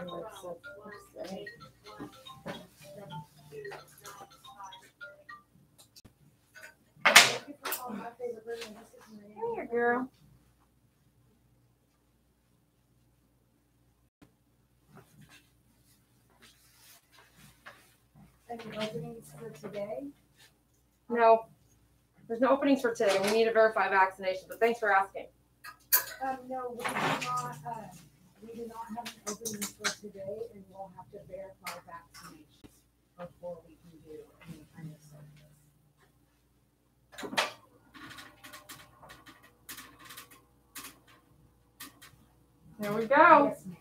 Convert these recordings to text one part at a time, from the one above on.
Come here, girl. Any openings for today? No. There's no openings for today. We need to verify vaccination, but thanks for asking. No, we do not have an opening for today, and we'll have to verify vaccinations before we can do any kind of service. There we go. Yes, ma'am.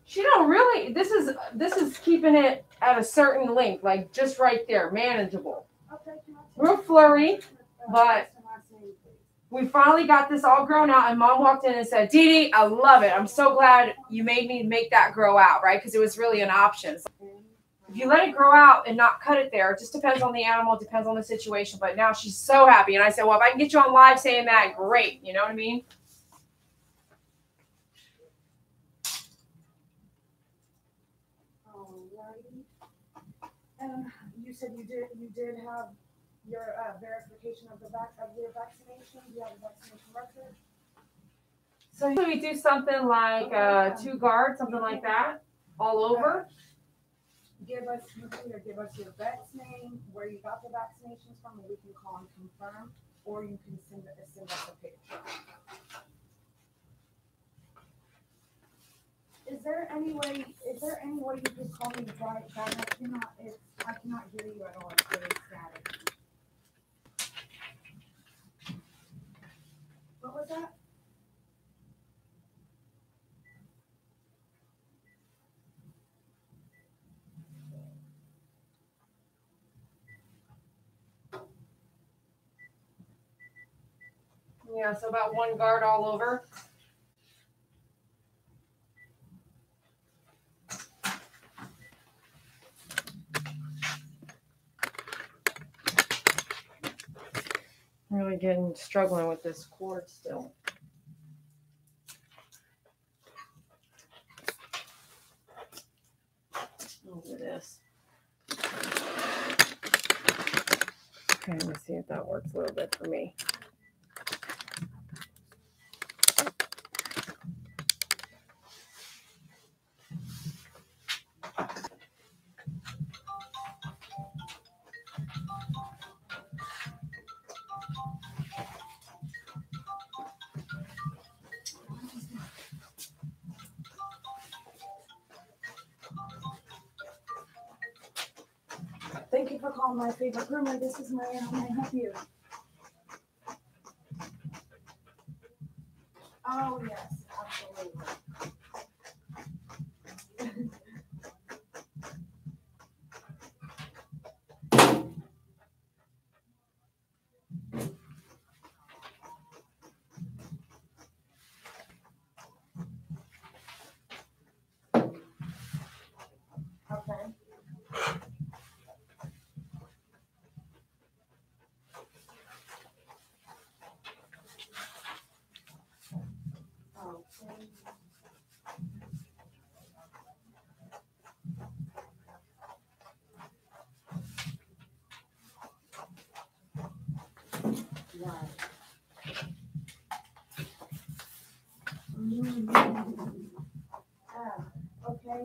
She don't really. This is keeping it at a certain length, like just right there, manageable. Okay, Real flurry, but we finally got this all grown out. And Mom walked in and said, "Dee Dee, I love it. I'm so glad you made me make that grow out, right? Because it was really an option. So if you let it grow out and not cut it there, it just depends on the animal, depends on the situation. But now she's so happy. And I said, well, if I can get you on live saying that, great. You know what I mean? You said you did have your verification of your vaccination. Do you have a vaccination record? So usually we do something like 2 guards, something like that, all over. You can either give us your vet's name, where you got the vaccinations from, and we can call and confirm, or you can send us a picture. Is there any way you can call me right back? I cannot hear you at all. It's very static. What was that? Yeah, so about 1 guard all over. Really struggling with this cord still. Look at this. Okay, let me see if that works a little bit for me. Thank you for calling my favorite groomer. This is Maria. How may I help you? Oh, yes, absolutely. Okay. Okay,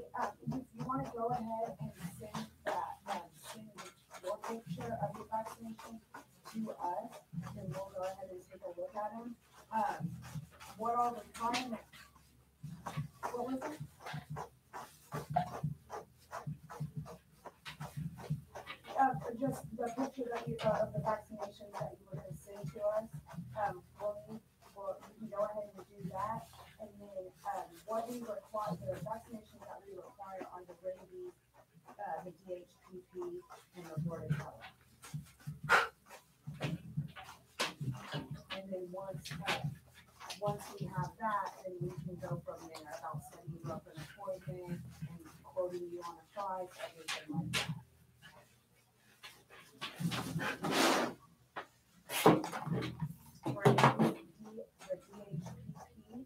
if you want to go ahead and send your picture of your vaccination to us, then we'll go ahead and take a look at them. What are the requirements? What was it? Just the picture that of the vaccinations that you were going to send to us. We can go ahead and do that. And then what we require, the vaccinations that we require are the rabies, the DHPP, and the Goldendoodle. And then once we have that, then we can go from there about setting you up an appointment and quoting you on a price, everything like that. For the DHPP,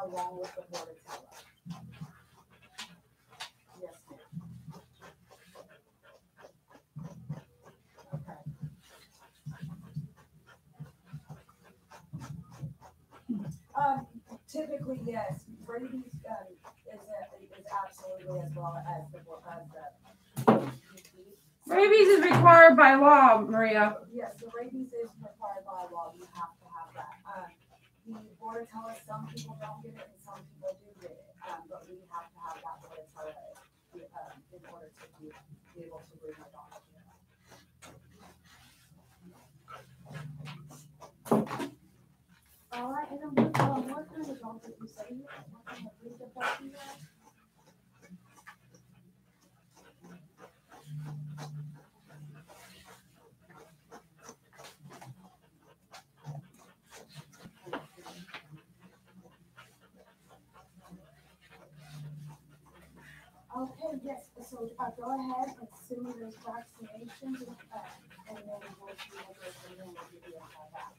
along with the Goldendoodle. Typically, yes. Rabies is absolutely as well as the Rabies is required by law, Maria. yes, the rabies is required by law. You have to have that. The border tell us some people don't get it and some people do get it, but we have to have that border tell in order to be able to bring the dog here. All right, and then what kind of dog did you say you had? What kind of breed of dog you had? Okay, yes, so go ahead and send me those vaccinations, and then we'll see what goes from there, and we'll give you a call back.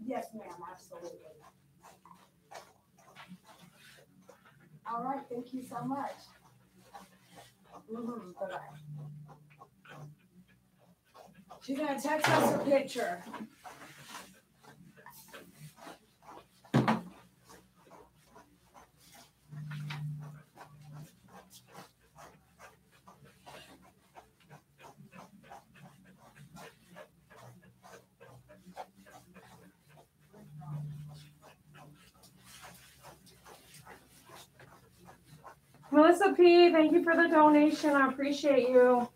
Yes, ma'am, absolutely. All right, thank you so much. Bye-bye. She's gonna text us her picture. Melissa P, thank you for the donation. I appreciate you.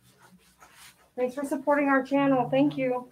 Thanks for supporting our channel. Thank you.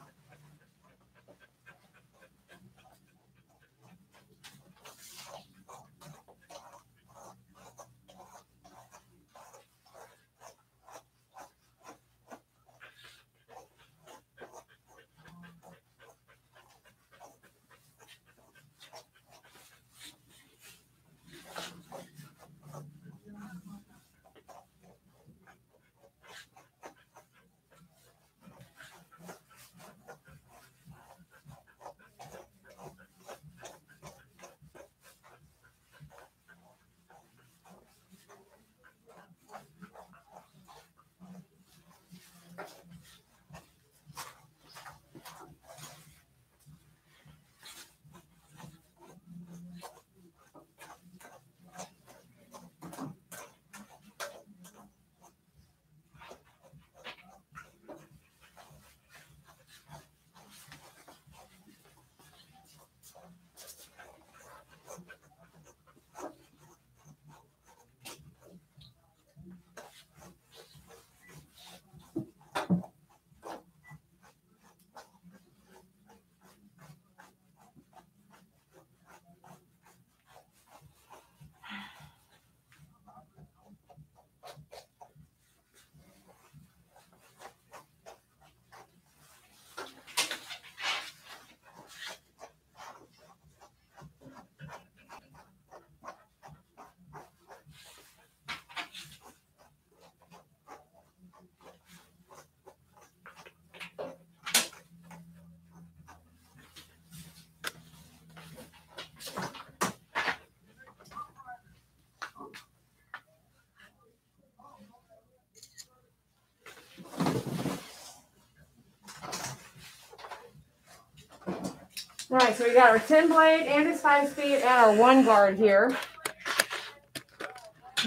All right, so we got our 10 blade and his 5-speed and our 1 guard here.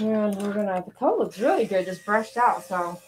And we're gonna, the coat looks really good, just brushed out, so.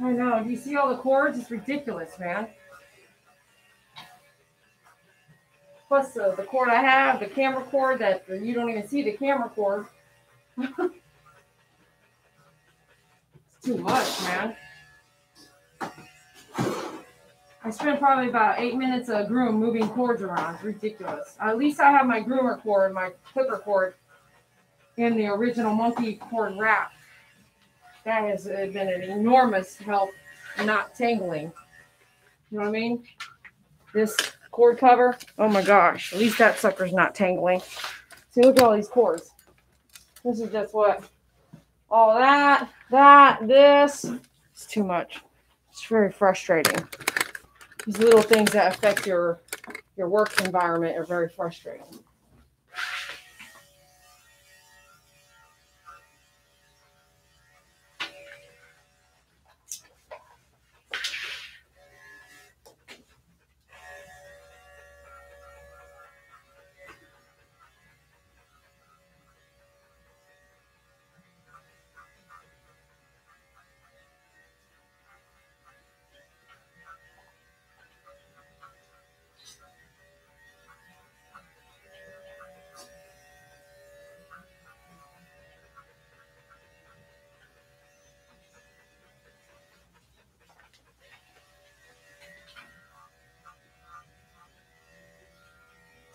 I know. Do you see all the cords? It's ridiculous, man. Plus the cord I have, the camera cord that you don't even see the camera cord. It's too much, man. I spent probably about 8 minutes a groom moving cords around. It's ridiculous. At least I have my groomer cord, my clipper cord, in the original monkey cord wrap. That has been an enormous help not tangling. You know what I mean? This cord cover, oh my gosh, at least that sucker's not tangling. See, look at all these cords. This is just what? All that, this. It's too much. It's very frustrating. These little things that affect your work environment are very frustrating.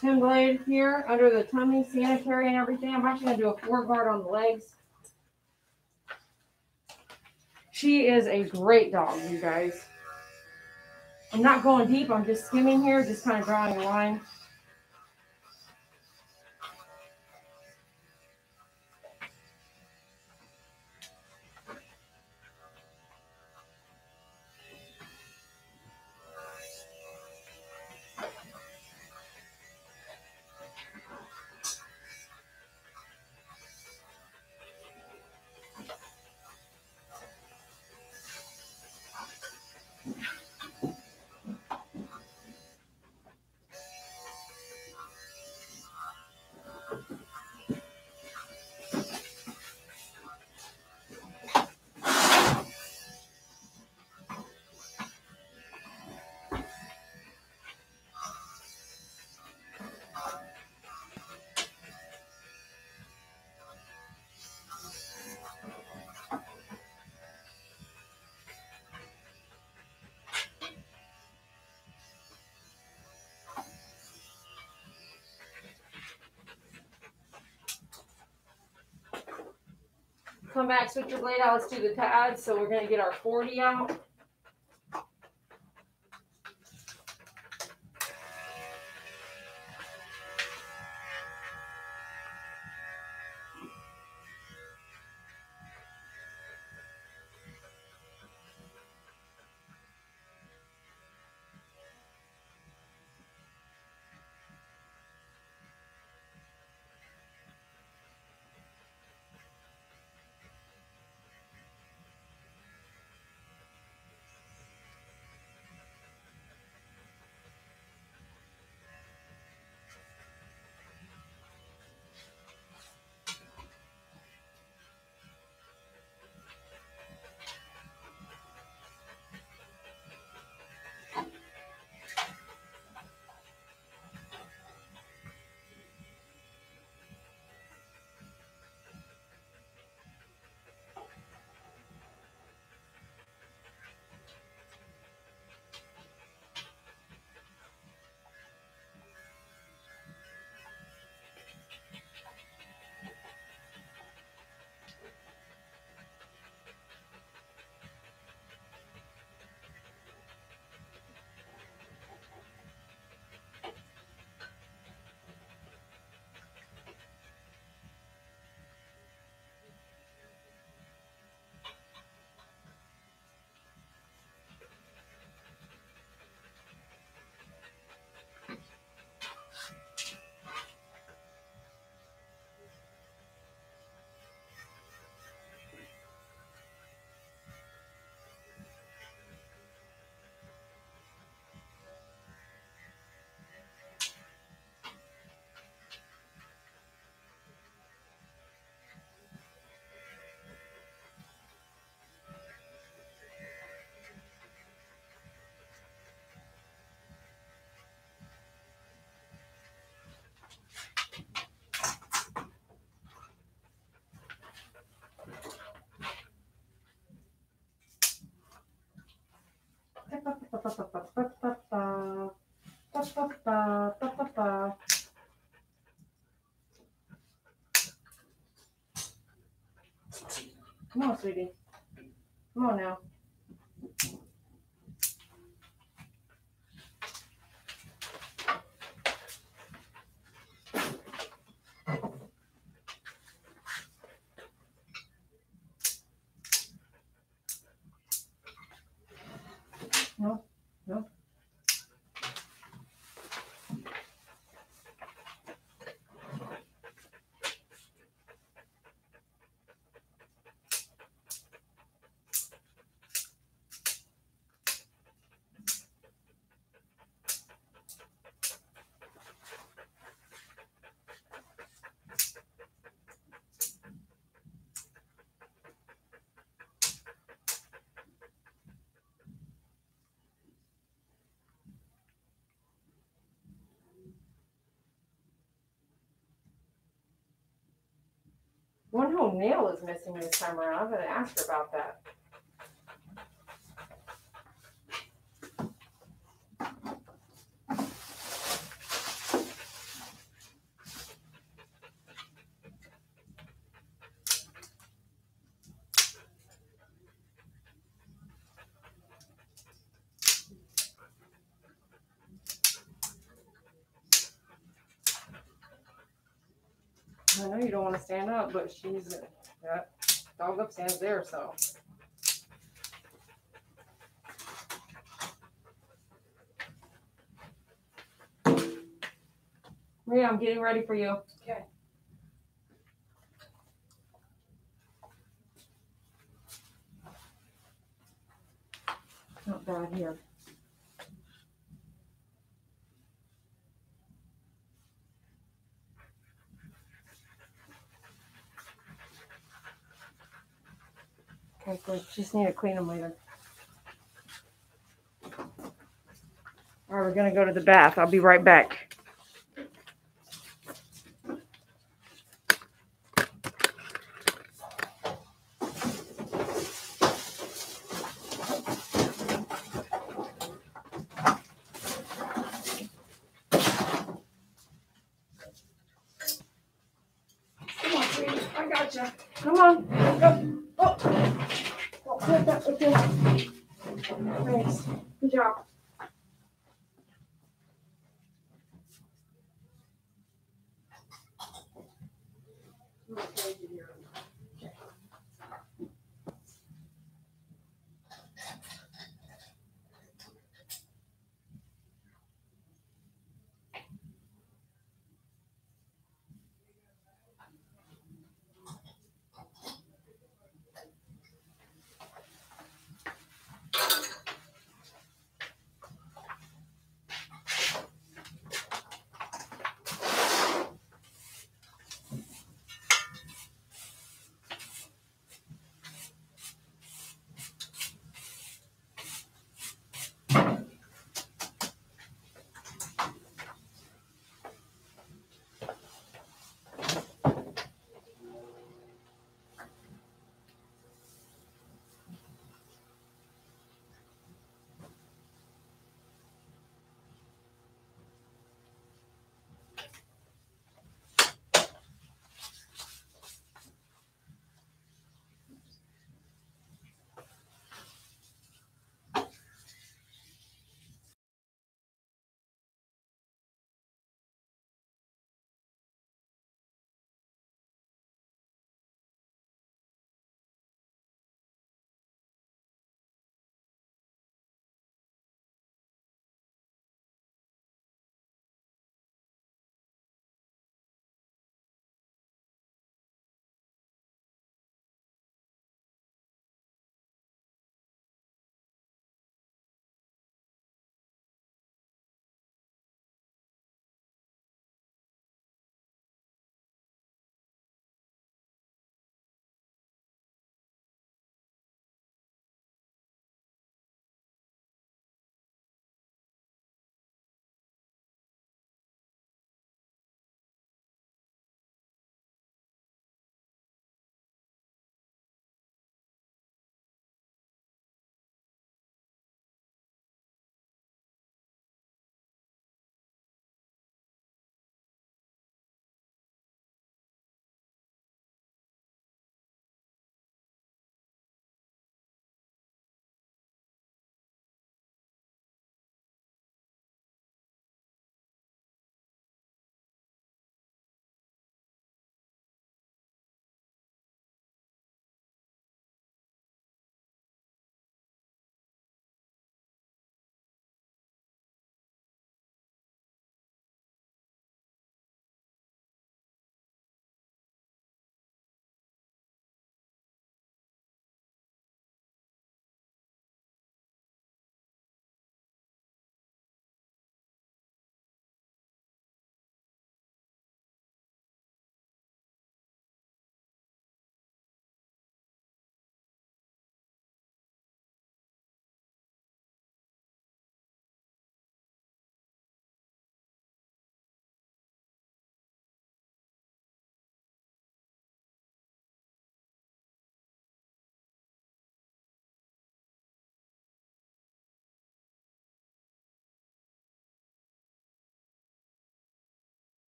Tin blade here under the tummy, sanitary and everything. I'm actually going to do a 4-guard on the legs. She is a great dog, you guys. I'm not going deep. I'm just skimming here, just kind of drawing a line. Come back, switch your blade out. Let's do the pads. So we're going to get our 40 out. Come on, sweetie. Come on now. No, no. One whole nail is missing this time around. I'm going to ask her about that. I know you don't want to stand up, but she's that dog up stands there, so. Maria, I'm getting ready for you. Okay. Not bad here. Okay, good. Just need to clean them later. All right, we're going to go to the bath. I'll be right back. Come on, sweetie. I got you. Come on. Go. Oh. Don't put that with you. Thanks. Good job.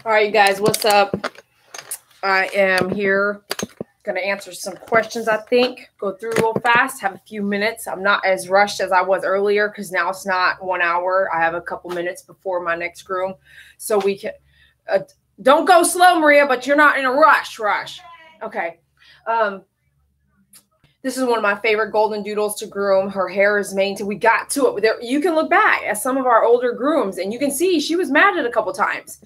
All right, you guys, what's up? I am here. Going to answer some questions, I think. Go through real fast. Have a few minutes. I'm not as rushed as I was earlier because now it's not 1 hour. I have a couple minutes before my next groom. So we can... don't go slow, Maria, but you're not in a rush. Okay. This is one of my favorite Goldendoodles to groom. Her hair is maintained. We got to it. There, you can look back at some of our older grooms, and you can see she was matted a couple times.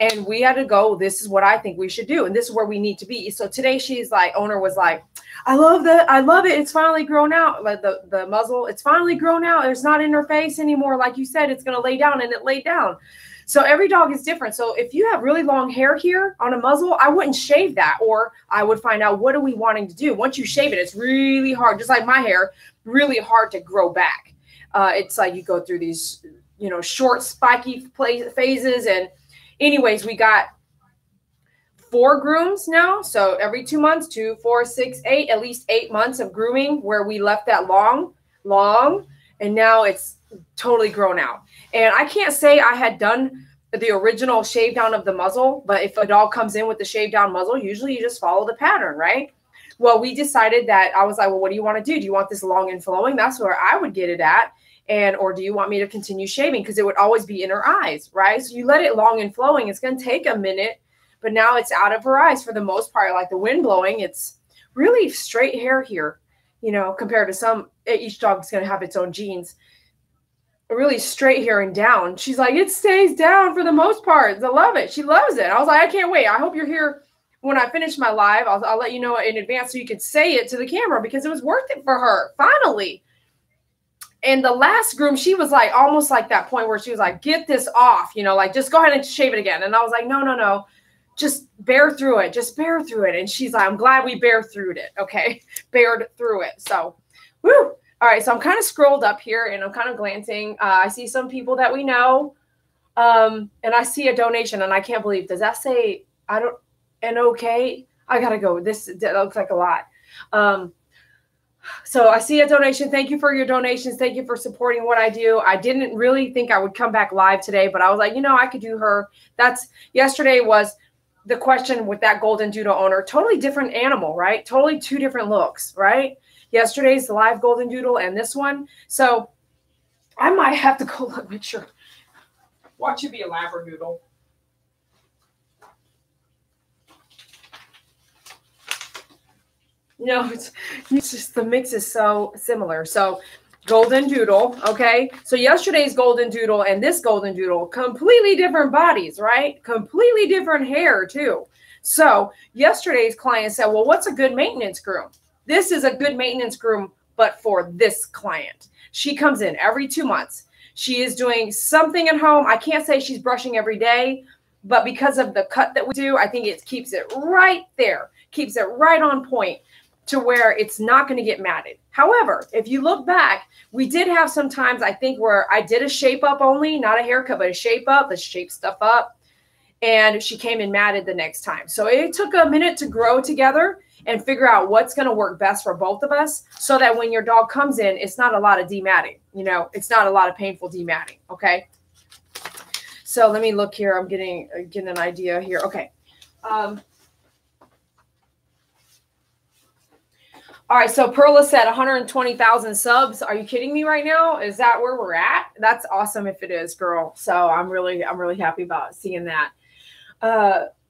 And we had to go, this is what I think we should do. And this is where we need to be. So today she's like, owner was like, I love that. I love it. It's finally grown out. Like the muzzle, it's finally grown out. It's not in her face anymore. Like you said, it's going to lay down, and it laid down. So every dog is different. So if you have really long hair here on a muzzle, I wouldn't shave that, or I would find out what are we wanting to do. Once you shave it, it's really hard, just like my hair, really hard to grow back. It's like you go through these, you know, short, spiky phases. And anyways, we got 4 grooms now. So every 2 months, 2, 4, 6, 8, at least 8 months of grooming where we left that long. And now it's totally grown out. And I can't say I had done the original shave down of the muzzle, but if a dog comes in with the shave down muzzle, usually you just follow the pattern, right? Well, we decided that I was like, well, what do you want to do? Do you want this long and flowing? That's where I would get it at. Or do you want me to continue shaving? Because it would always be in her eyes, right? So you let it long and flowing. It's going to take a minute, but now it's out of her eyes for the most part. Like the wind blowing, it's really straight hair here, you know, compared to some, each dog's going to have its own genes. Really straight hair and down. She's like, it stays down for the most part. I love it. She loves it. I was like, I can't wait. I hope you're here when I finish my live. I'll let you know in advance so you can say it to the camera because it was worth it for her. Finally. And the last groom, she was like, almost like that point where she was like, get this off, you know, like just go ahead and shave it again. And I was like, no. Just bear through it. Just bear through it. And she's like, I'm glad we bear through it. Okay. Bared through it. So, woo. All right, so I'm kind of scrolled up here, and I'm kind of glancing. I see some people that we know, and I see a donation, and I can't believe, does that say, I don't, and okay? I got to go. That looks like a lot. So I see a donation. Thank you for your donations. Thank you for supporting what I do. I didn't really think I would come back live today, but I was like, you know, I could do her. Yesterday was the question with that Goldendoodle owner. Totally different animal, right? Totally 2 different looks, right? Yesterday's the live Goldendoodle and this one. So I might have to go look, make sure. Watch you be a Labradoodle. No, it's just the mix is so similar. So Goldendoodle, okay? So yesterday's Goldendoodle and this Goldendoodle, completely different bodies, right? Completely different hair too. So yesterday's client said, well, what's a good maintenance groom? This is a good maintenance groom, but for this client. She comes in every 2 months. She is doing something at home. I can't say she's brushing every day, but because of the cut that we do, I think it keeps it right there, keeps it right on point to where it's not going to get matted. However, if you look back, we did have some times, I think, where I did a shape up only, not a haircut, but a shape up, let's shape stuff up. And she came in matted the next time. So it took a minute to grow together and figure out what's going to work best for both of us so that when your dog comes in, it's not a lot of dematting. You know, it's not a lot of painful dematting. Okay. So let me look here. I'm getting an idea here. Okay. All right. So Perla said 120,000 subs. Are you kidding me right now? Is that where we're at? That's awesome if it is, girl. So I'm really happy about seeing that.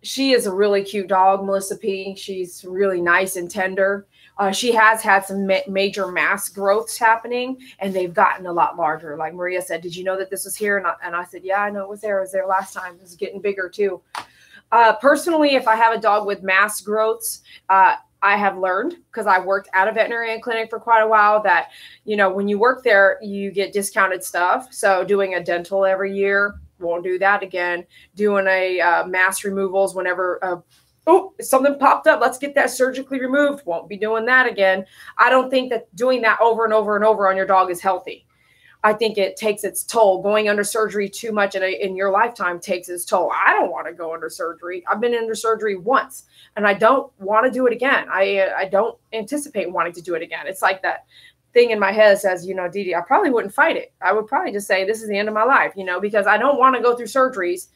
She is a really cute dog, Melissa P. She's really nice and tender. She has had some major mass growths happening, and they've gotten a lot larger. Like Maria said, did you know that this was here? And I said, yeah, I know it was there. It was there last time. It's getting bigger too. Personally, if I have a dog with mass growths, I have learned, because I worked at a veterinarian clinic for quite a while, that, you know, when you work there, you get discounted stuff. So doing a dental every year, won't do that again. Doing a mass removals whenever, something popped up, let's get that surgically removed. Won't be doing that again. I don't think that doing that over and over and over on your dog is healthy. I think it takes its toll. Going under surgery too much in your lifetime takes its toll. I don't want to go under surgery. I've been under surgery once, and I don't want to do it again. I don't anticipate wanting to do it again. It's like that thing in my head that says, you know, Dee Dee, I probably wouldn't fight it. I would probably just say this is the end of my life, you know, because I don't want to go through surgeries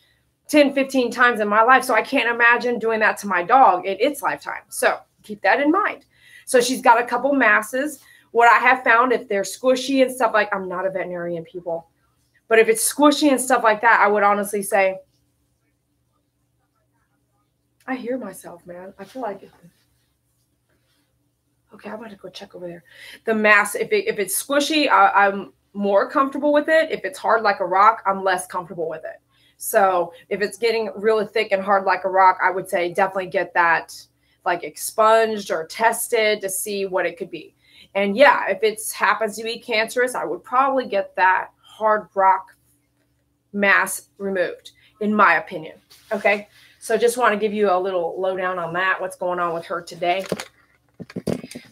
10, 15 times in my life. So I can't imagine doing that to my dog in its lifetime. So keep that in mind. So she's got a couple masses. What I have found, if they're squishy and stuff like, I'm not a veterinarian, people, but if it's squishy and stuff like that, I would honestly say, I hear myself, man. I feel like it. Okay, I'm going to go check over there. The mass, if it's squishy, I'm more comfortable with it. If it's hard like a rock, I'm less comfortable with it. So if it's getting really thick and hard like a rock, I would say definitely get that like expunged or tested to see what it could be. And yeah, if it happens to be cancerous, I would probably get that hard rock mass removed, in my opinion. Okay, so just want to give you a little lowdown on that, what's going on with her today.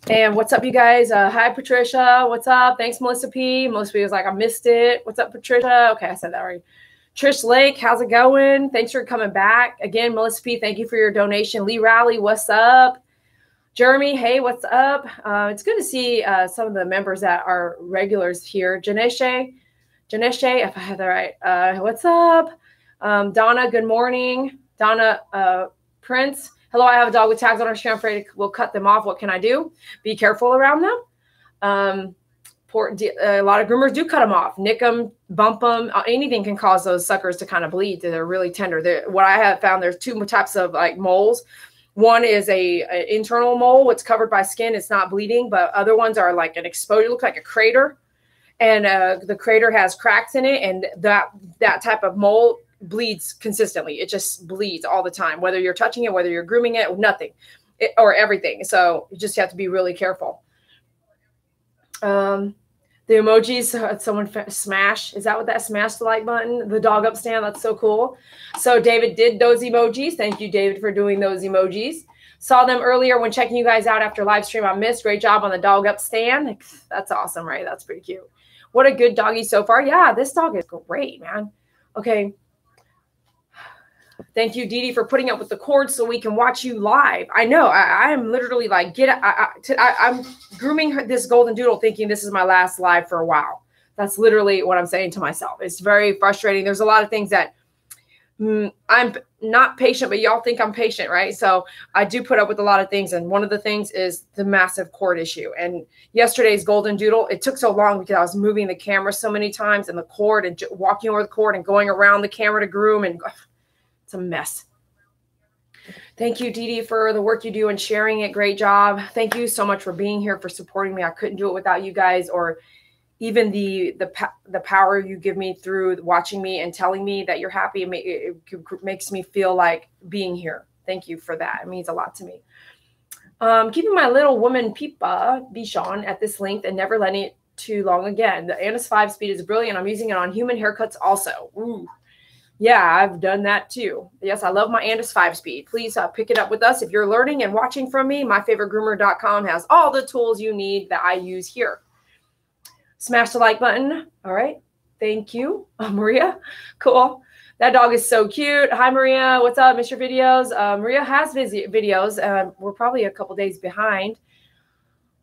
And what's up, you guys? Hi, Patricia. What's up? Thanks, Melissa P. Melissa P was like, I missed it. What's up, Patricia? Okay, I said that right. Trish Lake, how's it going? Thanks for coming back. Again, Melissa P., thank you for your donation. Lee Rowley, what's up? Jeremy, hey, what's up? It's good to see some of the members that are regulars here. Janeshe, if I have that right. What's up? Donna, good morning. Donna Prince. Hello, I have a dog with tags on her shoe. I'm afraid we'll cut them off. What can I do? Be careful around them. A lot of groomers do cut them off. Nick them, bump them. Anything can cause those suckers to kind of bleed. They're really tender. What I have found, there's two types of like moles. One is an internal mole. It's covered by skin. It's not bleeding. But other ones are like an exposure. It looks like a crater. And the crater has cracks in it. And that type of mole bleeds consistently. It just bleeds all the time, whether you're touching it, whether you're grooming it, nothing, or everything. So you just have to be really careful. The emojis, someone smash. Is that what that smash the like button? The dog up stand. That's so cool. So David did those emojis. Thank you, David, for doing those emojis. Saw them earlier when checking you guys out after live stream. I missed. Great job on the dog up stand. That's awesome, right? That's pretty cute. What a good doggy so far. Yeah, this dog is great, man. Okay. Thank you, Dee Dee, for putting up with the cord so we can watch you live. I know. I am literally like, I'm grooming this Goldendoodle thinking this is my last live for a while. That's literally what I'm saying to myself. It's very frustrating. There's a lot of things that I'm not patient, but y'all think I'm patient, right? So I do put up with a lot of things. And one of the things is the massive cord issue. And yesterday's Goldendoodle, it took so long because I was moving the camera so many times and the cord and walking over the cord and going around the camera to groom, and it's a mess. Thank you, Dee Dee, for the work you do and sharing it. Great job. Thank you so much for being here, for supporting me. I couldn't do it without you guys, or even the power you give me through watching me and telling me that you're happy. It makes me feel like being here. Thank you for that. It means a lot to me. Keeping my little woman Pipa Bichon at this length and never letting it too long again. The Annis 5-speed is brilliant. I'm using it on human haircuts also. Ooh. Yeah, I've done that too. Yes, I love my Andis 5-speed. Please pick it up with us. If you're learning and watching from me, myfavoritegroomer.com has all the tools you need that I use here. Smash the like button. All right. Thank you, Maria. Cool. That dog is so cute. Hi, Maria. What's up? Miss your videos. Maria has videos. We're probably a couple days behind.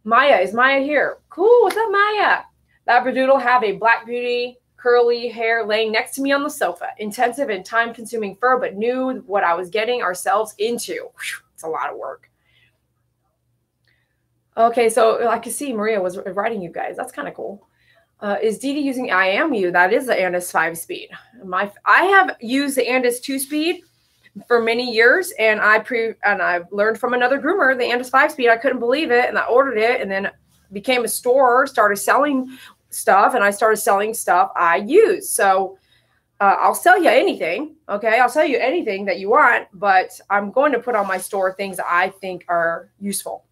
Maya. Is Maya here? Cool. What's up, Maya? Labradoodle have a black beauty curly hair laying next to me on the sofa. Intensive and time-consuming fur, but knew what I was getting ourselves into. Whew, it's a lot of work. Okay, so I can see Maria was writing you guys. That's kind of cool. Is Dee Dee using IAMU? That is the Andis 5-speed. I have used the Andis 2-speed for many years, and I've learned from another groomer the Andis 5-speed. I couldn't believe it, and I ordered it, and then became a store, started selling stuff, and I started selling stuff I use. So I'll sell you anything. Okay, I'll sell you anything that you want, but I'm going to put on my store things that I think are useful.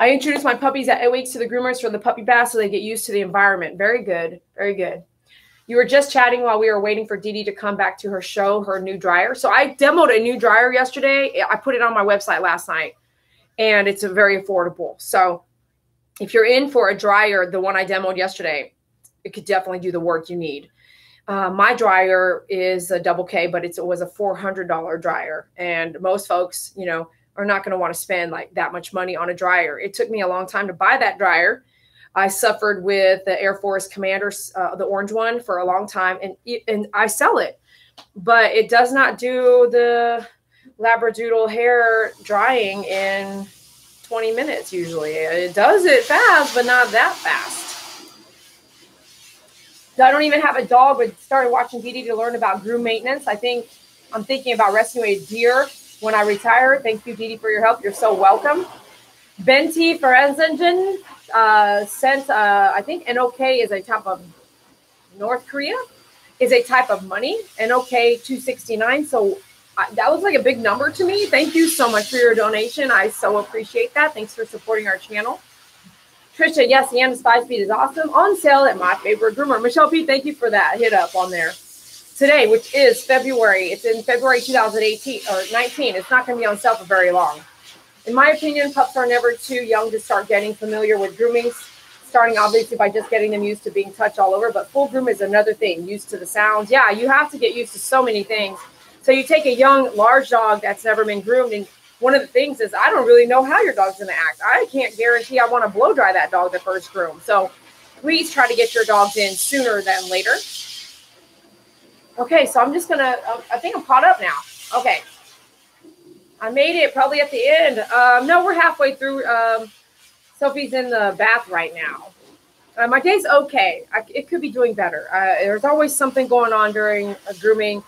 I introduced my puppies at 8 weeks to the groomers for the puppy bath so they get used to the environment. Very good. Very good. You were just chatting while we were waiting for Dee Dee to come back to her new dryer. So I demoed a new dryer yesterday. I put it on my website last night, and it's very affordable. So if you're in for a dryer, the one I demoed yesterday, it could definitely do the work you need. My dryer is a double K, but it was a $400 dryer. And most folks, you know, are not going to want to spend like that much money on a dryer. It took me a long time to buy that dryer. I suffered with the Air Force Commander, the orange one, for a long time, and I sell it. but it does not do the Labradoodle hair drying in 20 minutes usually. It does it fast, but not that fast. I don't even have a dog, but started watching Dee Dee to learn about groom maintenance. I'm thinking about rescuing a deer when I retire. Thank you, Dee Dee, for your help. You're so welcome. Benti Ferenzingen sent, I think NOK is a type of North Korea, is a type of money, NOK 269. So that was like a big number to me. Thank you so much for your donation. I so appreciate that. Thanks for supporting our channel. Trisha, yes, the Anna's 5-speed is awesome. On sale at My Favorite Groomer. Michelle P, thank you for that hit up on there. Today, which is February, it's in February 2018 or 19. It's not going to be on sale for very long. In my opinion, pups are never too young to start getting familiar with grooming, starting obviously by just getting them used to being touched all over. But full groom is another thing, used to the sounds. Yeah, you have to get used to so many things. So you take a young, large dog that's never been groomed, and one of the things is I don't really know how your dog's going to act. I can't guarantee I want to blow dry that dog the first groom. So please try to get your dogs in sooner than later. Okay, so I'm just going to, I think I'm caught up now. Okay. I made it probably at the end. No, we're halfway through. Sophie's in the bath right now. My day's okay. It could be doing better. There's always something going on during grooming.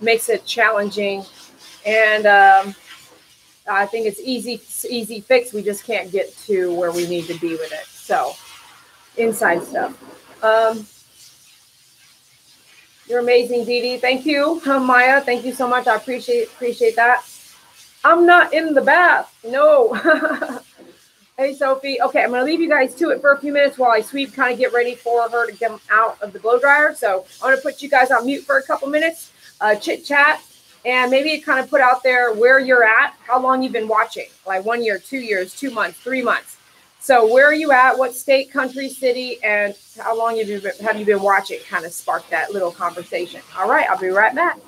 Makes it challenging. And I think it's easy fix. We just can't get to where we need to be with it. So inside stuff. You're amazing, Dee Dee. Thank you, Maya. Thank you so much. I appreciate that. I'm not in the bath. No. Hey, Sophie. Okay, I'm going to leave you guys to it for a few minutes while I sweep, kind of get ready for her to come out of the blow dryer. So I'm going to put you guys on mute for a couple minutes, chit chat, and maybe kind of put out there where you're at, how long you've been watching, like 1 year, 2 years, 2 months, 3 months. So where are you at? What state, country, city, and how long have you been watching? Kind of spark that little conversation. All right, I'll be right back.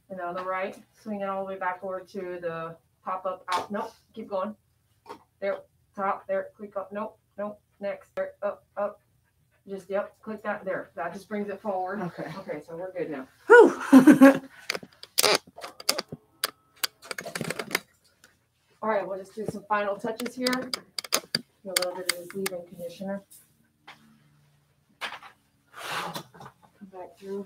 And then on the right, swing it all the way back over to the pop up out. Nope, keep going. There, top, there, click up. Nope, nope, next, there, up, up. Just, yep, click that there. That just brings it forward. Okay. Okay, so we're good now. Whew. All right, we'll just do some final touches here. A little bit of this leave-in conditioner. Come back through.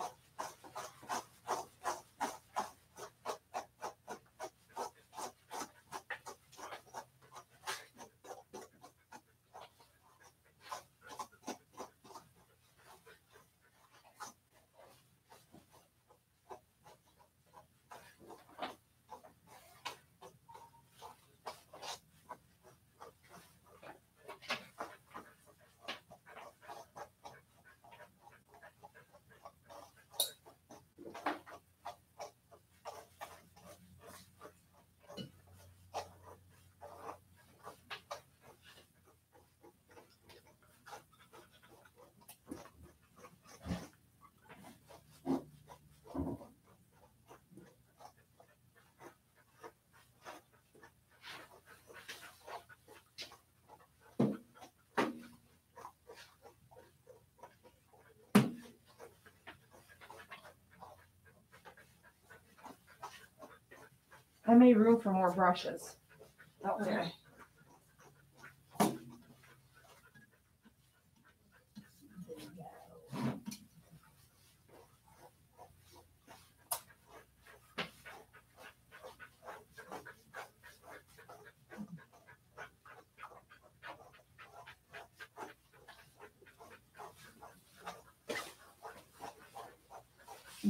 I made room for more brushes. Okay.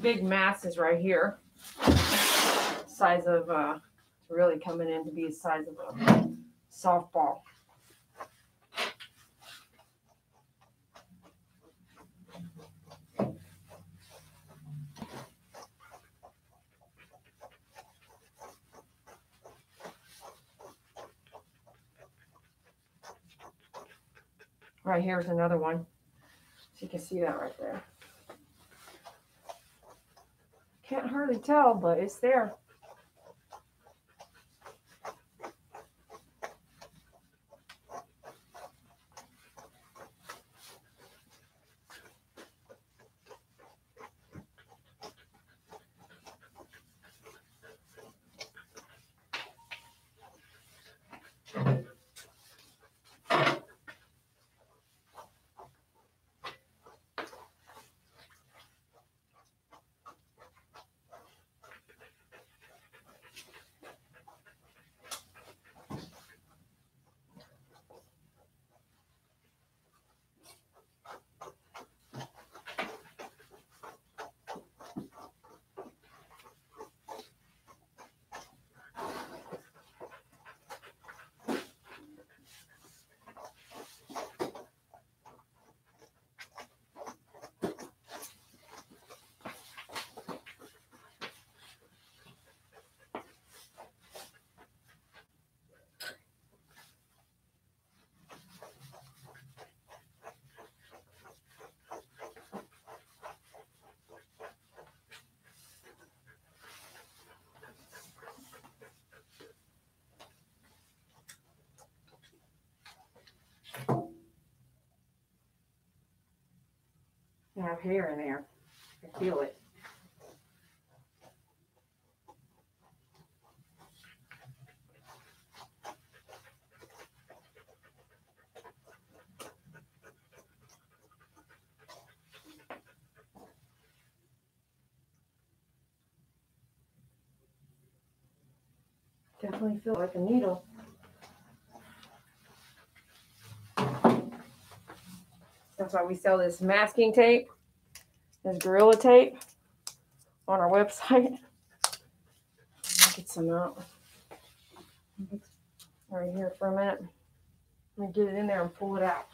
Big mass is right here. Size of it's really coming in to be the size of a softball. Right here's another one. So you can see that right there. Can't hardly tell, but it's there. I have hair in there. I feel it. Definitely feel like a needle. That's why we sell this masking tape, this Gorilla tape on our website. Get some out. Right here for a minute. Let me get it in there and pull it out.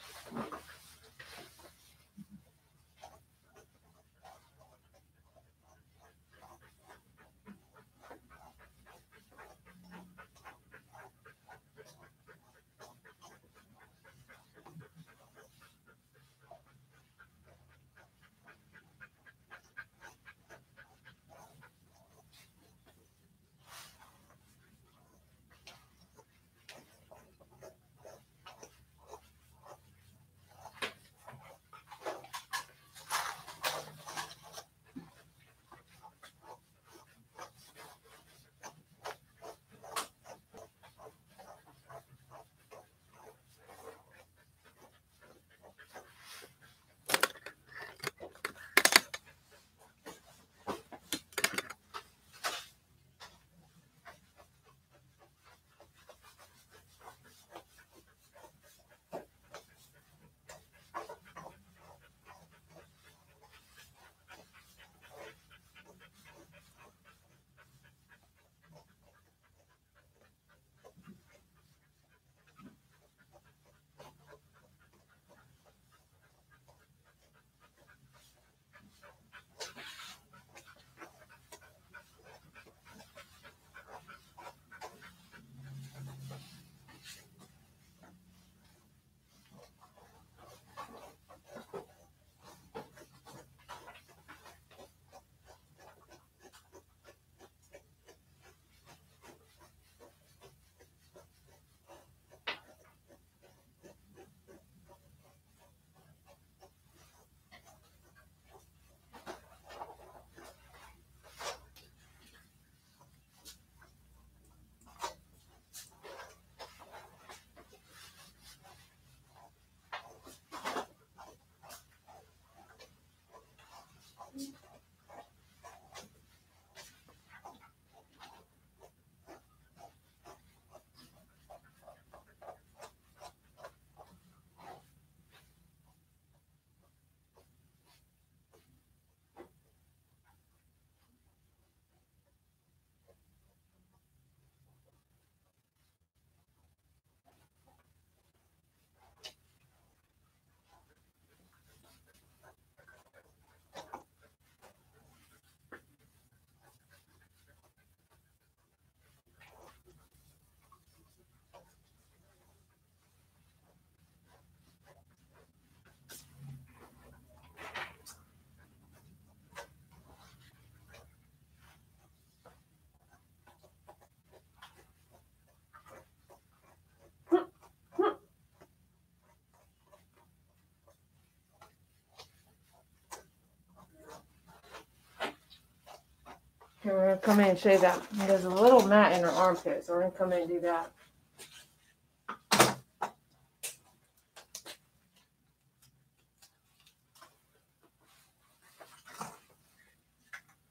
Okay, we're going to come in and shave that. There's a little mat in her armpit, so we're going to come in and do that.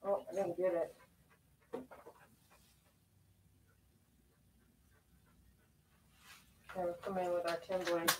Oh, I didn't get it. Okay, we'll come in with our 10 blade.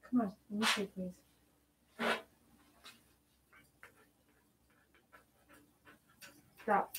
Come on, let me see, please. Stop.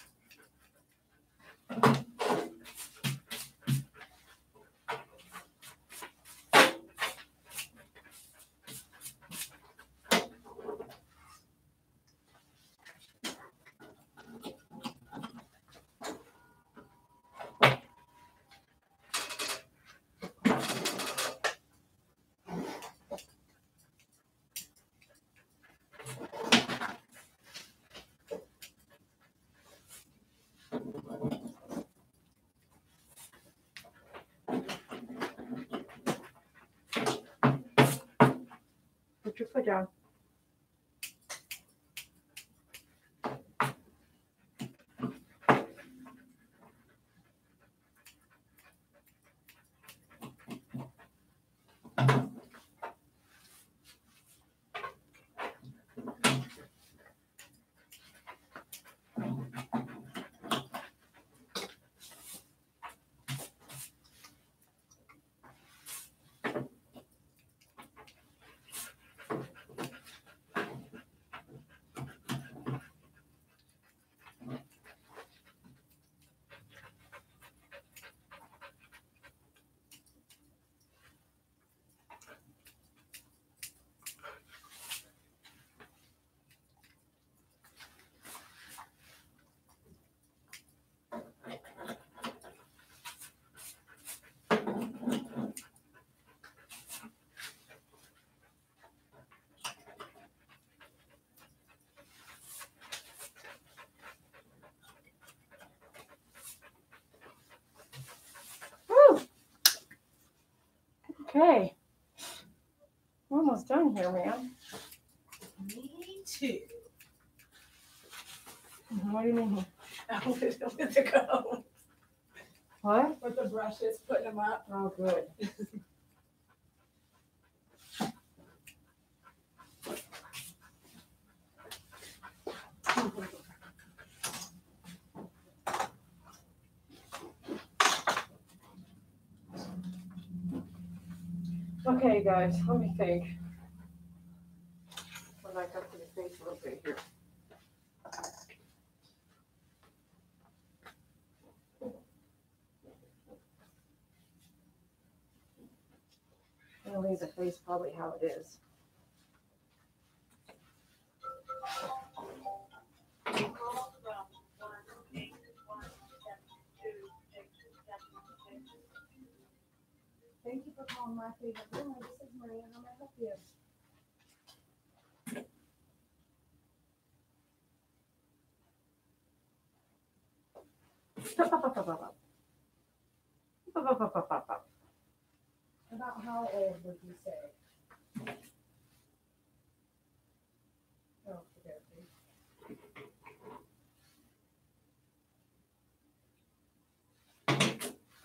Put your foot down. Okay. We're almost done here, man. Me too. What do you mean? With the comb. What? With the brushes, putting them up. Oh, good. Okay, guys, let me think. Go back up to the face a little bit here. I'm gonna leave the face probably how it is. Thank you for calling my favorite room. This is Maria. How may I help you? About how old would you say? Oh,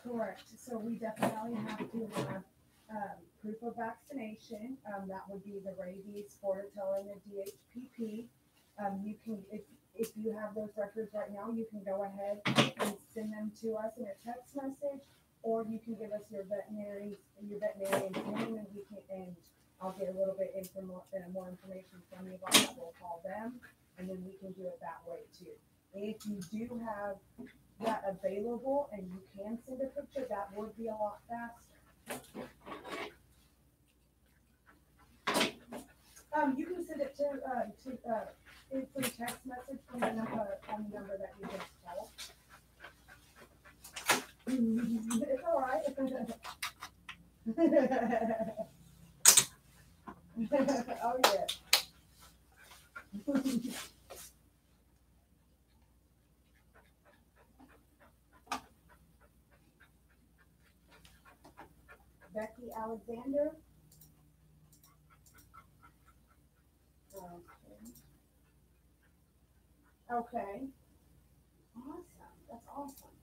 correct. So we definitely have to have proof of vaccination. That would be the rabies, Fortell, and the DHPP. You can, if you have those records right now, you can go ahead and send them to us in a text message, or you can give us your veterinarian's name, and we can, and I'll get a little bit more information from you about that. We'll call them, and then we can do it that way too. If you do have that available and you can send a picture, that would be a lot faster. You can send it through text message from the number on the number that you just called. It's all right. Oh yeah. Becky Alexander. Okay. Awesome. That's awesome.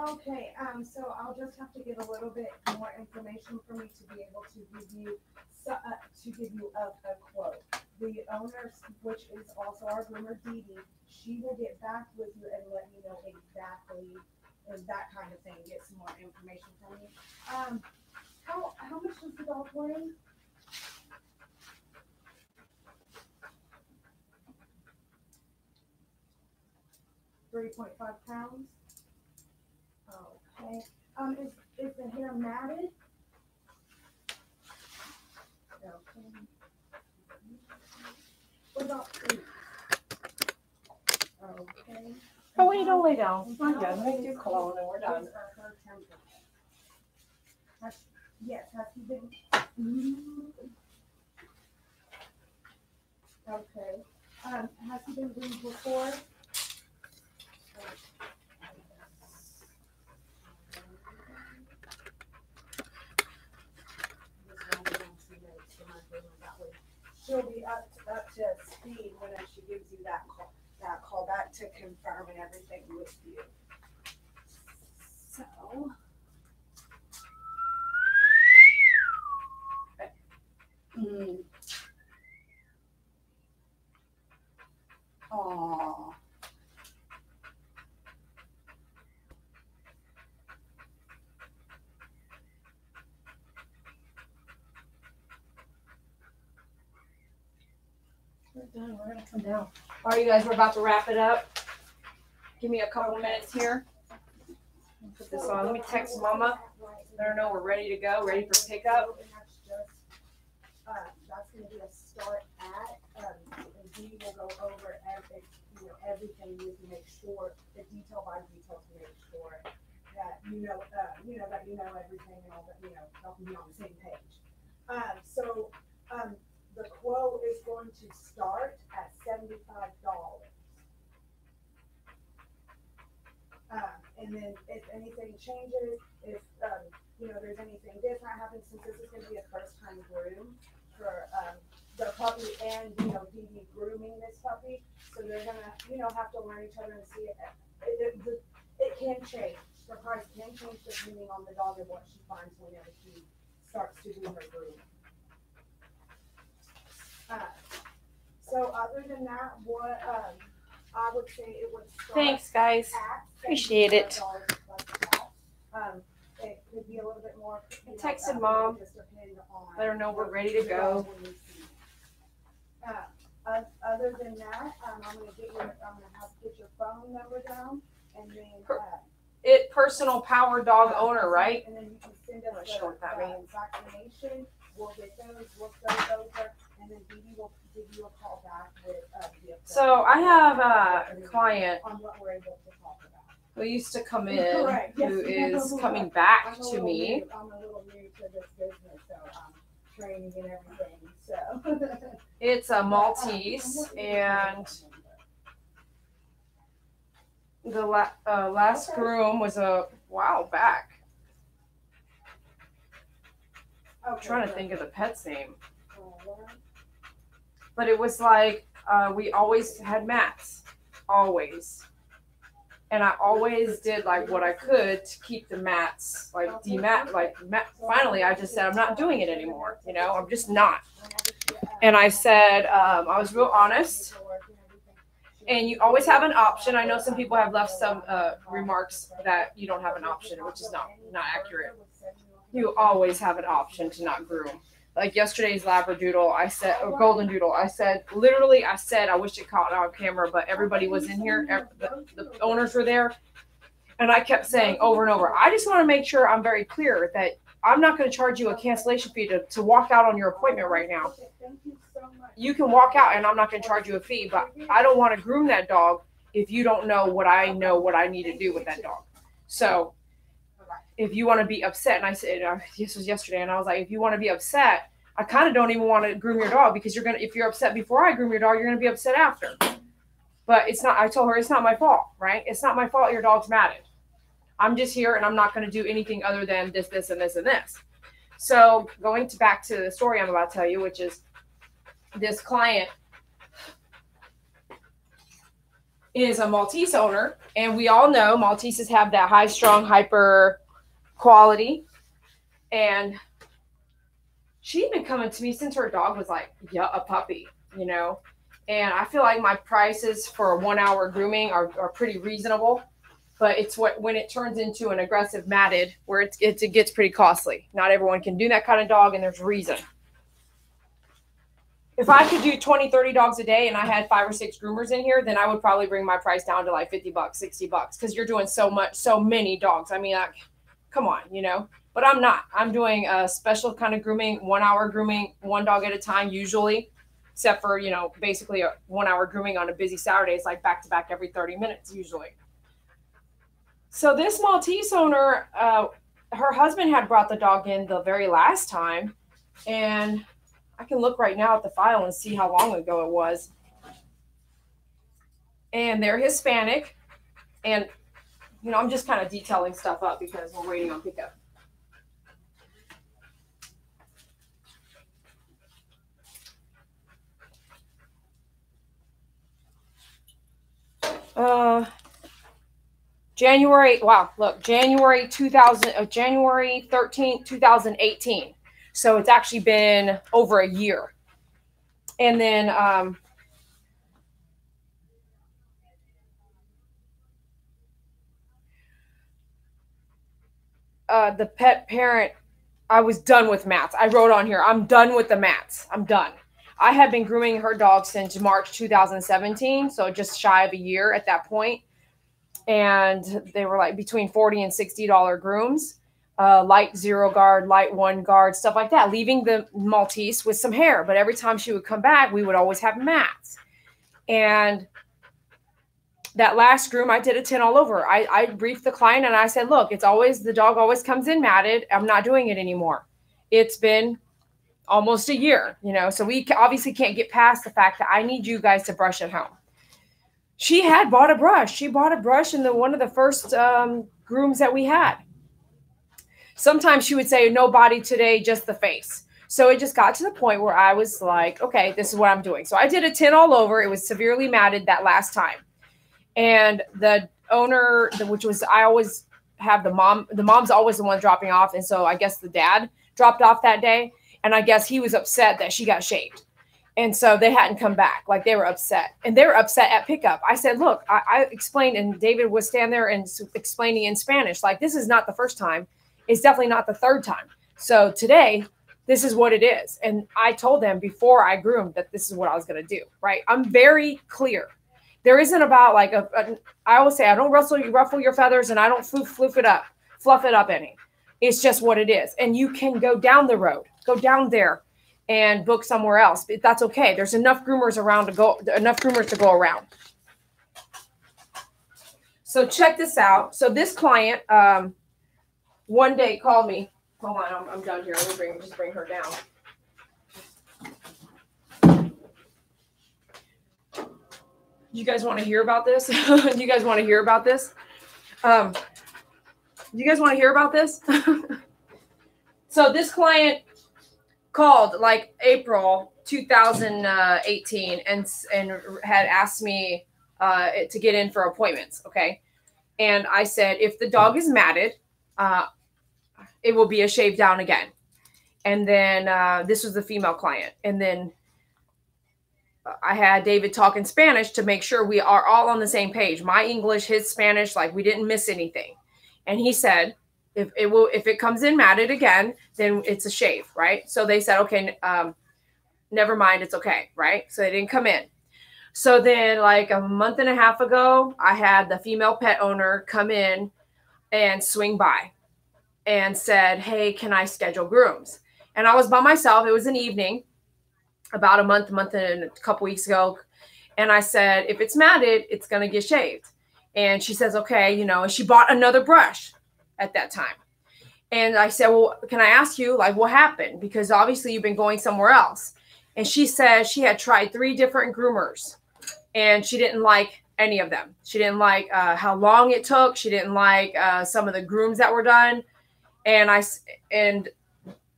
Okay, so I'll just have to get a little bit more information from you to be able to give you a quote. The owner, which is also our groomer, Dee Dee, she will get back with you and let you know exactly that kind of thing. Get some more information from you. How much does the dog weigh? £3.5 pounds. Okay. Is the hair matted? Okay. What about feet? Okay. Oh, wait, don't lay down. Not yet. Let me do cologne and we're done. Her temperature. Yes, has he been? Okay. Has he been groomed before? to speed when she gives you that call back to confirm and everything with you. So. Aww. We're done. We're gonna come down. All right, you guys, we're about to wrap it up. Give me a couple of minutes here. Put this on. Let me text Mama. Let her know we're ready to go, ready for pickup. That's going to be a start at, and we will go over everything to make sure, the detail by detail to make sure that you know everything and all that, y'all can be on the same page. The quote is going to start at $75. And then if anything changes, if there's anything different happens, since this is going to be a first time groom for the puppy and DD grooming this puppy, so they're gonna have to learn each other and see it. It can change. The price can change depending on the dog and what she finds whenever she starts to do her grooming. So other than that, what I would say it would start. Thanks, guys. Appreciate it. It could be a little bit more. I texted Mom. Let her know we're ready to go. Other than that, I'm gonna have to get your phone number down, and then personal power dog owner, right? And then you can send us I'm not sure what that means. vaccination. We'll get those. We'll those over, and then Dee Dee will give you a call back with the. So I have a client on what we're able to talk about. who used to come in, who is coming back to me. I'm a little new to this business, so I'm training and everything. So It's a Maltese, and the last groom was a while back. I'm trying to think of the pet's name. But it was like, we always had mats. Always. And I always did like what I could to keep the mats, like finally I just said, I'm not doing it anymore. I'm just not. And I said, I was real honest. And you always have an option. I know some people have left some remarks that you don't have an option, which is not accurate. You always have an option to not groom. Like yesterday's Labradoodle, I said, or Goldendoodle, I said, I wish it caught on camera, but everybody was in here. The owners were there. And I kept saying over and over, I just want to make sure I'm very clear that I'm not going to charge you a cancellation fee to walk out on your appointment right now. You can walk out and I'm not going to charge you a fee, but I don't want to groom that dog if you don't know what I need to do with that dog. So if you want to be upset, and I said, this was yesterday, and I was like, if you want to be upset, I kind of don't even want to groom your dog, because if you're upset before I groom your dog, you're going to be upset after. But it's not, I told her, it's not my fault, right? It's not my fault your dog's matted. I'm just here, and I'm not going to do anything other than this, this, and this, and this. So going back to the story I'm about to tell you, which is this client is a Maltese owner, and we all know Malteses have that high-strung, hyper quality, and she'd been coming to me since her dog was like a puppy, and I feel like my prices for a 1 hour grooming are pretty reasonable, but it's when it turns into an aggressive matted where it gets pretty costly. Not everyone can do that kind of dog, and there's reason. If I could do 20, 30 dogs a day and I had 5 or 6 groomers in here, then I would probably bring my price down to like $50, $60, because you're doing so many dogs. I mean, like, come on, but I'm not. I'm doing a special kind of grooming, 1 hour grooming, 1 dog at a time usually, except for, basically a 1 hour grooming on a busy Saturday. It's like back to back every 30 minutes usually. So this Maltese owner, her husband had brought the dog in the very last time, and I can look right now at the file and see how long ago it was. And they're Hispanic, and I'm just kind of detailing stuff up because we're waiting on pickup. January 13th, 2018. So it's actually been over a year. And then the pet parent, I was done with mats. I wrote on here, I'm done with the mats. I'm done. I have been grooming her dog since March 2017, so just shy of a year at that point. And they were like between $40 and $60 grooms, light 0 guard, light 1 guard, stuff like that, leaving the Maltese with some hair. But every time she would come back, we would always have mats. And that last groom, I did a 10 all over. I briefed the client and I said, look, it's always, the dog always comes in matted. I'm not doing it anymore. It's been almost a year, you know, so we obviously can't get past the fact that I need you guys to brush at home. She had bought a brush. She bought a brush in one of the first grooms that we had. Sometimes she would say, no body today, just the face. So it just got to the point where I was like, okay, this is what I'm doing. So I did a 10 all over. It was severely matted that last time. And the owner, which was, I always have the mom's always the one dropping off. And so I guess the dad dropped off that day. And I guess he was upset that she got shaved. And so they hadn't come back. Like, they were upset. And they were upset at pickup. I said, look, I explained, and David was standing there and explaining in Spanish, like, this is not the first time. It's definitely not the third time. So today, this is what it is. And I told them before I groomed that this is what I was going to do, right? I'm very clear. There isn't about like I always say, I don't ruffle your feathers, and I don't fluff it up any. It's just what it is. And you can go down the road, go down there and book somewhere else. But that's okay. There's enough groomers to go around. So check this out. So this client one day called me. Hold on, I'm done here. Let me just bring her down. You guys want to hear about this? You guys want to hear about this? You guys want to hear about this? So this client called like April 2018 and had asked me to get in for appointments. Okay. And I said, if the dog is matted, it will be a shave down again. And then this was the female client. And then I had David talk in Spanish to make sure we are all on the same page. My English, his Spanish, like we didn't miss anything. And he said, if it comes in matted again, then it's a shave, right? So they said, okay, never mind, it's okay, right? So they didn't come in. So then like a month and a half ago, I had the female pet owner come in and swing by and said, hey, can I schedule grooms? And I was by myself. It was an evening, about a month and a couple weeks ago. And I said, if it's matted, it's going to get shaved. And she says, okay, you know, and she bought another brush at that time. And I said, well, can I ask you, like, what happened? Because obviously you've been going somewhere else. And she said she had tried 3 different groomers and she didn't like any of them. She didn't like how long it took. She didn't like some of the grooms that were done. And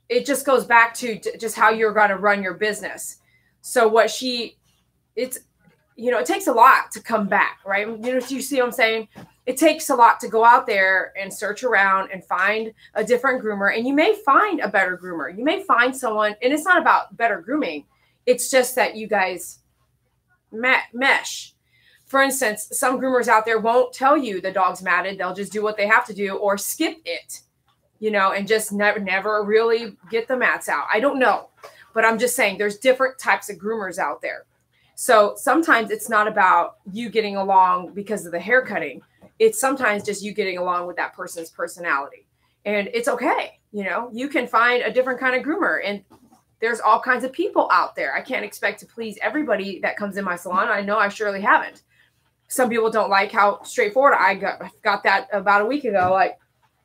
it just goes back to just how you're going to run your business. So it takes a lot to come back, right? You know, you see what I'm saying? It takes a lot to go out there and search around and find a different groomer. And you may find a better groomer. You may find someone, and it's not about better grooming. It's just that you guys mesh. For instance, some groomers out there won't tell you the dog's matted. They'll just do what they have to do or skip it, you know, and just never really get the mats out. I don't know, but I'm just saying there's different types of groomers out there. So sometimes it's not about you getting along because of the hair cutting. It's sometimes just you getting along with that person's personality. And it's okay. You know, you can find a different kind of groomer, and there's all kinds of people out there. I can't expect to please everybody that comes in my salon. I know I surely haven't. Some people don't like how straightforward I got that about a week ago. Like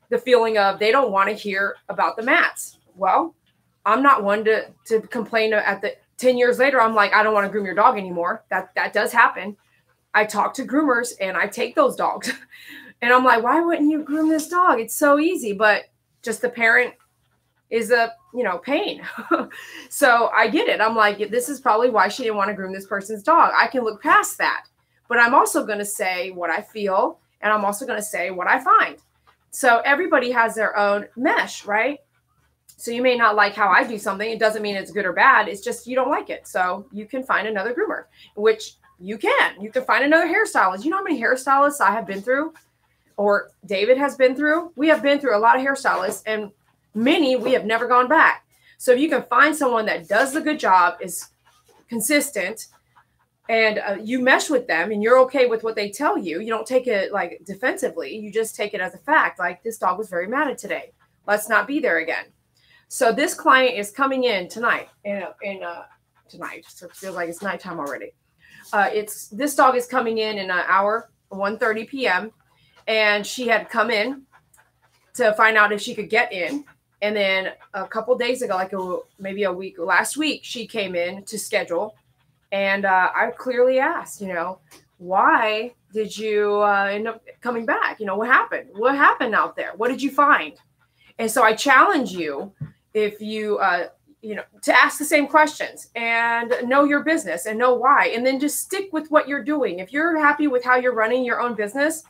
the feeling of they don't want to hear about the mats. Well, I'm not one to complain at the 10 years later. I'm like, I don't want to groom your dog anymore. That does happen. I talk to groomers and I take those dogs and I'm like, why wouldn't you groom this dog? It's so easy, but just the parent is a, pain. So I get it. I'm like, this is probably why she didn't want to groom this person's dog. I can look past that, but I'm also going to say what I feel, and I'm also going to say what I find. So everybody has their own mesh, right? So you may not like how I do something. It doesn't mean it's good or bad. It's just you don't like it. So you can find another groomer, which you can. You can find another hairstylist. You know how many hairstylists I have been through, or David has been through? We have been through a lot of hairstylists, and many we have never gone back. So if you can find someone that does the good job, is consistent, and you mesh with them and you're okay with what they tell you, you don't take it like defensively. You just take it as a fact. Like, this dog was very mad at today. Let's not be there again. So this client is coming in tonight, tonight. So it feels like it's nighttime already. This dog is coming in an hour, 1:30 p.m. And she had come in to find out if she could get in. And then a couple days ago, like maybe a week, last week, she came in to schedule. And I clearly asked, why did you end up coming back? What happened? What happened out there? What did you find? And so I challenge you, if you, to ask the same questions and know your business and know why. And then just stick with what you're doing. If you're happy with how you're running your own business,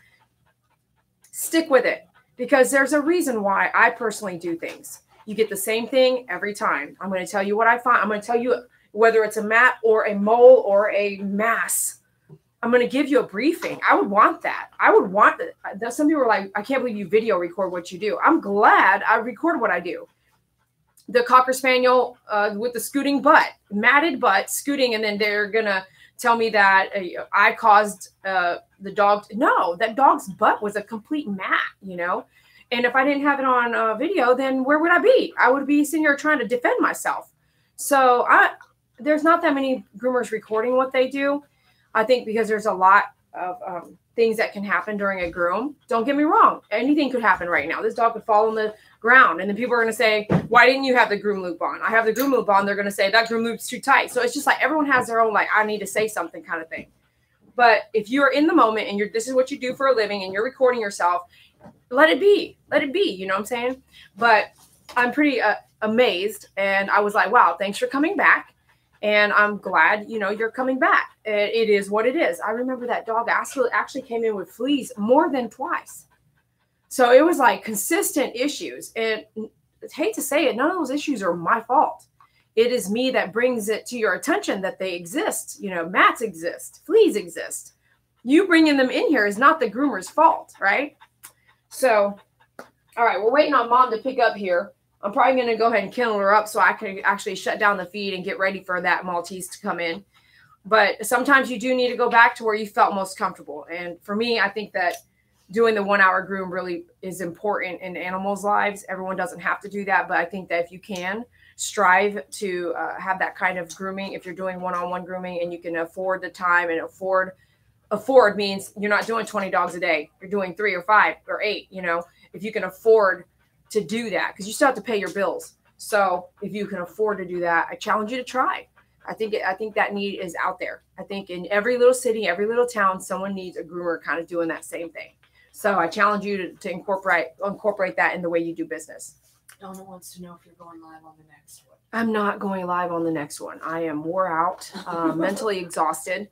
stick with it. Because there's a reason why I personally do things. You get the same thing every time. I'm going to tell you what I find. I'm going to tell you whether it's a mat or a mole or a mass. I'm going to give you a briefing. I would want that. I would want that. Some people are like, I can't believe you video record what you do. I'm glad I record what I do. The Cocker Spaniel with the scooting butt, matted butt, scooting, and then they're going to tell me that I caused the dog. No, that dog's butt was a complete mat, And if I didn't have it on video, then where would I be? I would be sitting here trying to defend myself. So there's not that many groomers recording what they do. I think because there's a lot of things that can happen during a groom. Don't get me wrong. Anything could happen right now. This dog could fall on the ground. And then people are going to say, why didn't you have the groom loop on? I have the groom loop on. They're going to say that groom loop's too tight. So it's just like everyone has their own, like, I need to say something kind of thing. But if you're in the moment and this is what you do for a living and you're recording yourself, let it be. Let it be. You know what I'm saying? But I'm pretty amazed. And I was like, wow, thanks for coming back. And I'm glad, you're coming back. It is what it is. I remember that dog actually came in with fleas more than twice. So it was like consistent issues. And I hate to say it, none of those issues are my fault. It is me that brings it to your attention that they exist. Mats exist, fleas exist. You bringing them in here is not the groomer's fault, right? So, all right, we're waiting on Mom to pick up here. I'm probably going to go ahead and kennel her up so I can actually shut down the feed and get ready for that Maltese to come in. But sometimes you do need to go back to where you felt most comfortable. And for me, I think that doing the 1 hour groom really is important in animals' lives. Everyone doesn't have to do that. But I think that if you can strive to have that kind of grooming, if you're doing one-on-one grooming and you can afford the time and afford means you're not doing 20 dogs a day. You're doing 3 or 5 or 8, if you can afford to do that, because you still have to pay your bills. So if you can afford to do that, I challenge you to try. I think that need is out there. I think in every little city, every little town, someone needs a groomer kind of doing that same thing. So I challenge you to incorporate that in the way you do business. Donna wants to know if you're going live on the next one. I'm not going live on the next one. I am wore out, mentally exhausted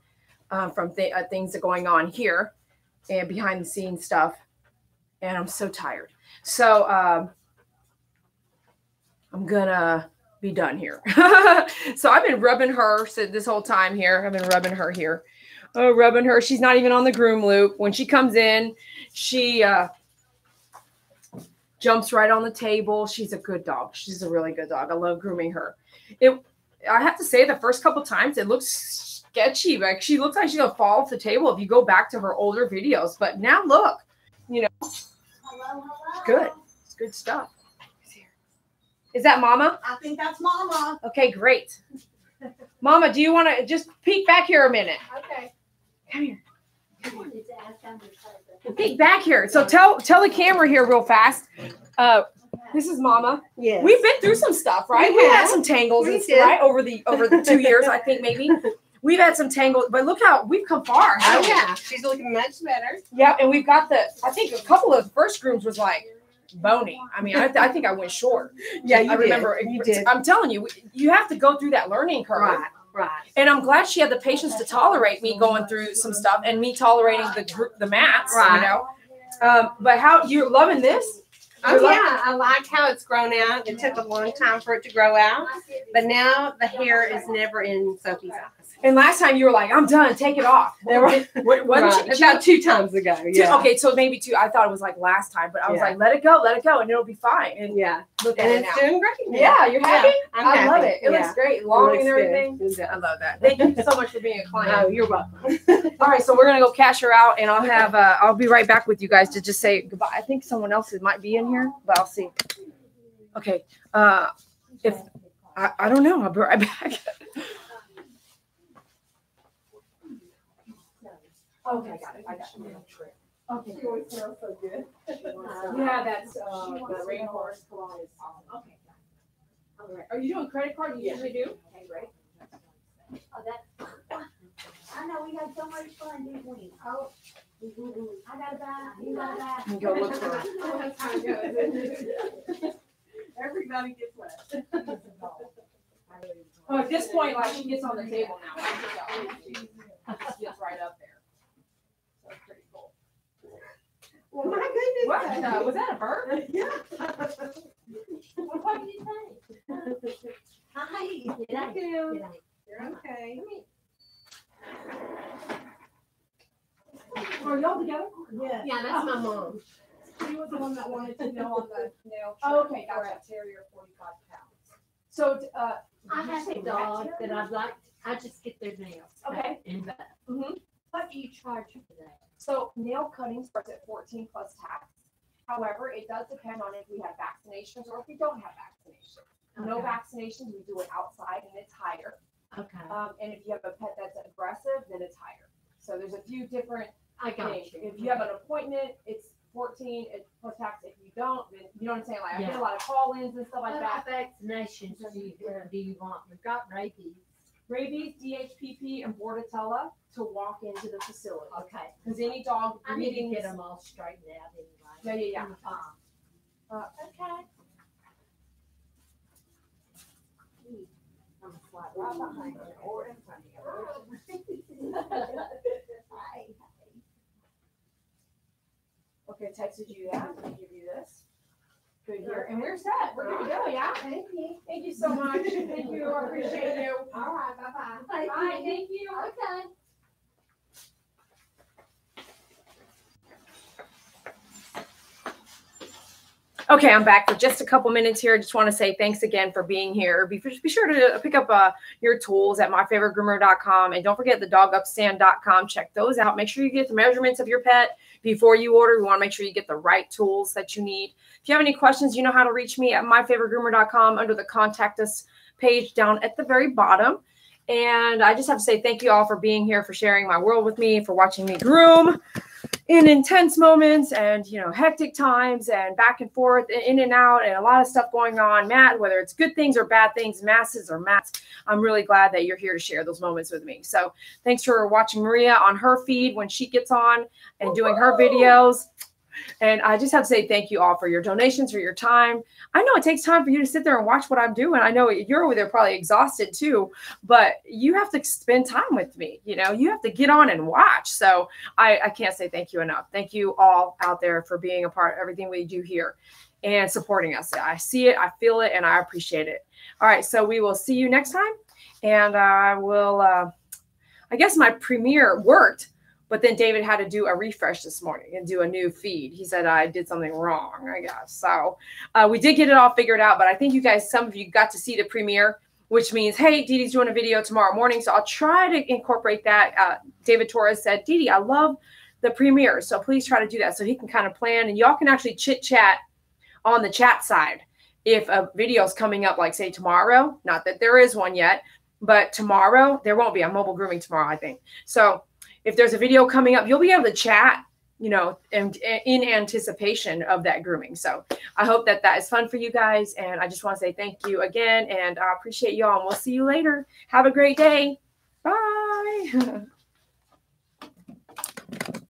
from things that are going on here and behind the scenes stuff. And I'm so tired. So I'm gonna be done here. So I've been rubbing her this whole time here. I've been rubbing her here. Oh, rubbing her. She's not even on the groom loop. When she comes in, she jumps right on the table. She's a good dog. She's a really good dog. I love grooming her. I have to say the first couple times it looks sketchy. Like she looks like she's gonna fall off the table if you go back to her older videos. But now look, Hello. good. It's good stuff. Is that Mama? I think that's Mama. Okay, great. Mama, do you want to just peek back here a minute? Okay. Come here. Peek back here. So tell the camera here real fast. This is Mama. Yes. We've been through some stuff, right? We've had some tangles and stuff, right? Over the 2 years, I think maybe. We've had some tangles, but look how we've come far. Oh, yeah. She's looking much better. Yeah, and we've got I think a couple of first grooms was like bony. I mean, I think I went short. Yeah, I remember. You did. I'm telling you, you have to go through that learning curve. Right. And I'm glad she had the patience to tolerate me going through some stuff and me tolerating the mats, Right. you know. But how you're loving this? Oh yeah, I like how it's grown out. It took a long time for it to grow out, but now the hair is never in Sophie's eyes. And last time you were like, "I'm done, take it off." Wasn't Right. she? About 2 times ago. Yeah. Okay, so maybe 2. I thought it was like last time, but I was Yeah. like, let it go, and it'll be fine. And Yeah. look at And it it's now. doing great. now. Yeah, you're happy? I'm I happy. love it. It looks great, long looks and everything. good. I love that. Thank you so much for being a client. Oh, you're welcome. All right, so we're gonna go cash her out, and I'll be right back with you guys to just say goodbye. I think someone else might be in here, but I'll see. Okay. If I don't know, I'll be right back. Okay, I got it. Okay. She always smells so good. Yeah, that's the rainforest cologne is awesome. Okay. All right. Are you doing credit card? You usually do? Okay, great. Oh, that. I know we had so much fun, didn't we? Oh, I got a bag. You got a bag. You go look for it. That's how it goes. Everybody gets wet. Oh, at this point, like she gets on the table now. She just gets right up there. So it's pretty cool. Well, my goodness. What? Was that a bird? Yeah. What did you say? Hi. Thank you. You're okay. Are y'all together? Yeah. Yeah, that's my mom. She was the one that wanted to know on the nail. Oh, okay, for gotcha. a terrier, 45 pounds. So, I have a dog that I'd like, I just get their nails. Okay. And what do you charge for that? So nail cutting starts at 14 plus tax. However, it does depend on if we have vaccinations or if we don't have vaccinations. No Okay. vaccinations, we do it outside and it's higher. Okay, And if you have a pet that's aggressive, then it's higher. So there's a few different I got things. you. If you have an appointment, it's 14 plus tax. If you don't, then you know what I'm saying? Like I get Yeah. a lot of call-ins and stuff like What that. vaccinations do you want? We've got rabies. Rabies, DHPP, and Bordetella to walk into the facility. Okay. Because any dog I need to breeding. get them all straightened out anyway. Yeah. Okay. I'm gonna slide right behind you or in front of you. Hi. Okay, texted you that. Let me give you this. Good here. And we're set. We're good to go, yeah? Thank you. Thank you so much. Thank you. I appreciate you. All right, bye-bye. Bye. Thank you. Okay. Okay, I'm back for just a couple minutes here. I just want to say thanks again for being here. Be sure to pick up your tools at myfavoritegroomer.com. And don't forget the dogupstand.com. Check those out. Make sure you get the measurements of your pet before you order. We want to make sure you get the right tools that you need. If you have any questions, you know how to reach me at myfavoritegroomer.com under the contact us page down at the very bottom. And I just have to say thank you all for being here, for sharing my world with me, for watching me groom in intense moments and, you know, hectic times and back and forth and in and out and a lot of stuff going on. Matt, whether it's good things or bad things, masses or mats, I'm really glad that you're here to share those moments with me. So thanks for watching Maria on her feed when she gets on and doing her videos. And I just have to say thank you all for your donations, for your time. I know it takes time for you to sit there and watch what I'm doing. I know you're over there probably exhausted too, but you have to spend time with me. You know, you have to get on and watch. So I can't say thank you enough. Thank you all out there for being a part of everything we do here and supporting us. I see it, I feel it, and I appreciate it. All right, so we will see you next time. And I will, I guess my premiere worked. But then David had to do a refresh this morning and do a new feed. He said I did something wrong, I guess. So we did get it all figured out. But I think you guys, some of you got to see the premiere, which means, hey, Dee Dee's doing a video tomorrow morning. So I'll try to incorporate that. David Torres said, Dee Dee, I love the premiere. So please try to do that so he can kind of plan. And y'all can actually chit chat on the chat side. If a video is coming up, like say tomorrow, not that there is one yet, but tomorrow, there won't be. I'm mobile grooming tomorrow, I think. So if there's a video coming up, you'll be able to chat, you know, and in anticipation of that grooming. So I hope that that is fun for you guys. And I just want to say thank you again. And I appreciate y'all. And we'll see you later. Have a great day. Bye.